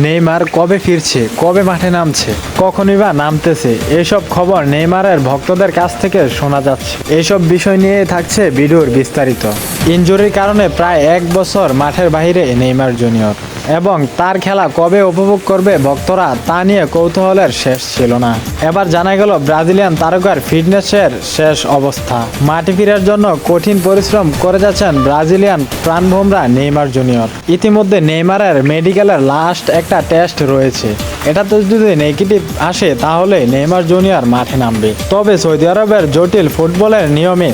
Neymar কবে ফিরছে, কবে মাঠে নামছে, কখনই বা নামতেছে, এইসব খবর নেইমারের ভক্তদের কাছ থেকে শোনা যাচ্ছে। এইসব বিষয় নিয়ে থাকছে ভিডিওর বিস্তারিত। ইনজুরির কারণে প্রায় 1 বছর মাঠের বাইরে নেইমার জুনিয়র, এবং তার খেলা কবে উপভোগ করবে ভক্তরা তা নিয়ে কৌতূহলের শেষ ছিল না। এবার জানা গেল ব্রাজিলিয়ান তারকার ফিটনেসের শেষ অবস্থা। মাঠে ফেরার জন্য কঠিন পরিশ্রম করে যাচ্ছেন ব্রাজিলিয়ান প্রাণভোমরা নেইমার জুনিয়র। ইতিমধ্যে নেইমারের মেডিকেলের লাস্ট একটা টেস্ট রয়েছে। এটাতে যদি নেগেটিভ আসে তাহলে নেইমার জুনিয়র মাঠে নামবে। তবে সৌদি আরবের জটিল ফুটবলের নিয়মে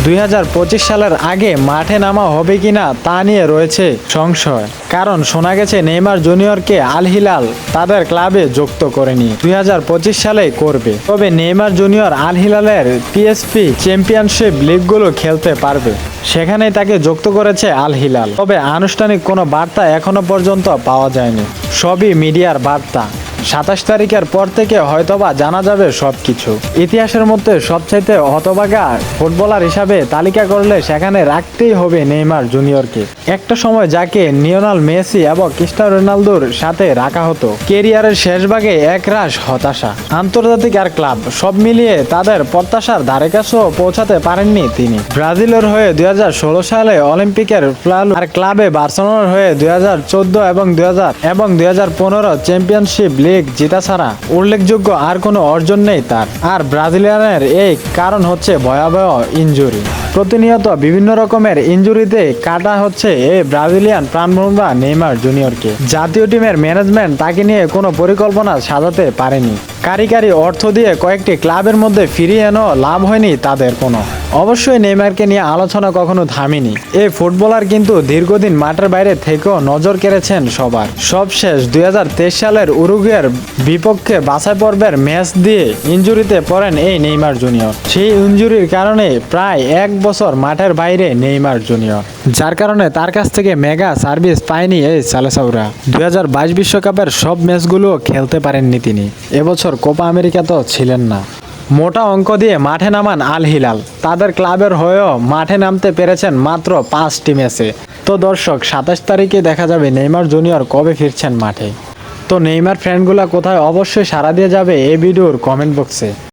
2025 সালের আগে মাঠে নামা হবে কিনা তা নিয়ে রয়েছে সংশয়। কারণ শোনা গেছে নেইমার জুনিয়রকে আল হিলাল তাদের ক্লাবে যুক্ত করেনি, 2025 সালেই করবে। তবে নেইমার জুনিয়র আল হিলালের পিএসপি চ্যাম্পিয়নশিপ লিগগুলো খেলতে পারবে, সেখানেই তাকে যুক্ত করেছে আল হিলাল। তবে আনুষ্ঠানিক কোনো বার্তা এখনো পর্যন্ত পাওয়া যায়নি, সবই মিডিয়ার বার্তা। 27 তারিখের পর থেকে হয়তোবা জানা যাবে সবকিছু। ইতিহাসের মধ্যে সবচাইতে হতভাগা ফুটবলার হিসাবে তালিকা করলে সেখানে রাখতেই হবে নেইমার জুনিয়রকে। একটা সময় যাকে লিওনেল মেসি এবং ক্রিস্টিয়ানো রোনালদোর সাথে রাখা হতো। কেরিয়ারের শেষ ভাগে একরাশ হতাশা, আন্তর্জাতিক আর ক্লাব সব মিলিয়ে তাদের প্রত্যাশার ধারে কাছেও পৌঁছাতে পারেননি তিনি। ব্রাজিলের হয়ে 2016 সালে অলিম্পিকের ফ্লালু আর ক্লাবে বার্সেলোনার হয়ে 2014 এবং 2015 চ্যাম্পিয়নশিপ লিগ জেতা ছাড়া উল্লেখযোগ্য আর কোনো অর্জন নেই তার। আর ব্রাজিলিয়ানের এই কারণ হচ্ছে ভয়াবহ ইনজুরি। প্রতিনিয়ত বিভিন্ন রকমের ইনজুরিতে কাটা হচ্ছে এই ব্রাজিলিয়ান প্রাণভোমরা নেইমার জুনিয়রকে। জাতীয় টিমের ম্যানেজমেন্ট তাকে নিয়ে কোনো পরিকল্পনা সাজাতে পারেনি। কারিগরি অর্থ দিয়ে কয়েকটি ক্লাবের মধ্যে ফিরিয়ে এনো লাভ হয়নি তাদের কোনো। অবশ্যই নেইমারকে নিয়ে আলোচনা কখনো থামেনি। এই ফুটবলার কিন্তু দীর্ঘদিন মাঠের বাইরে থেকেও নজর কেড়েছেন সবার। সবশেষ 2023 সালের উরুগুয়ের বিপক্ষে বাছাই পর্বের ম্যাচ দিয়ে ইনজুরিতে পড়েন এই নেইমার জুনিয়র। সেই ইনজুরির কারণে প্রায় 1 বছর মাঠের বাইরে নেইমার জুনিয়র, যার কারণে তার কাছ থেকে মেগা সার্ভিস পায়নি এই সালেসাউরা। 2022 বিশ্বকাপের সব ম্যাচগুলো খেলতে পারেননি তিনি। এবছর কোপা আমেরিকাতেও ছিলেন না। মোটা অঙ্ক দিয়ে মাঠে নামান আল হিলাল তাদের ক্লাবের হয়েও মাঠে নামতে পেরেছেন মাত্র 5টি ম্যাচে। তো দর্শক, 27 তারিখে দেখা যাবে নেইমার জুনিয়র কবে ফিরছেন মাঠে। তো নেইমার ফ্যানগুলা কোথায় অবশ্যই সাড়া দিয়ে যাবে এই ভিডিওর কমেন্ট বক্সে।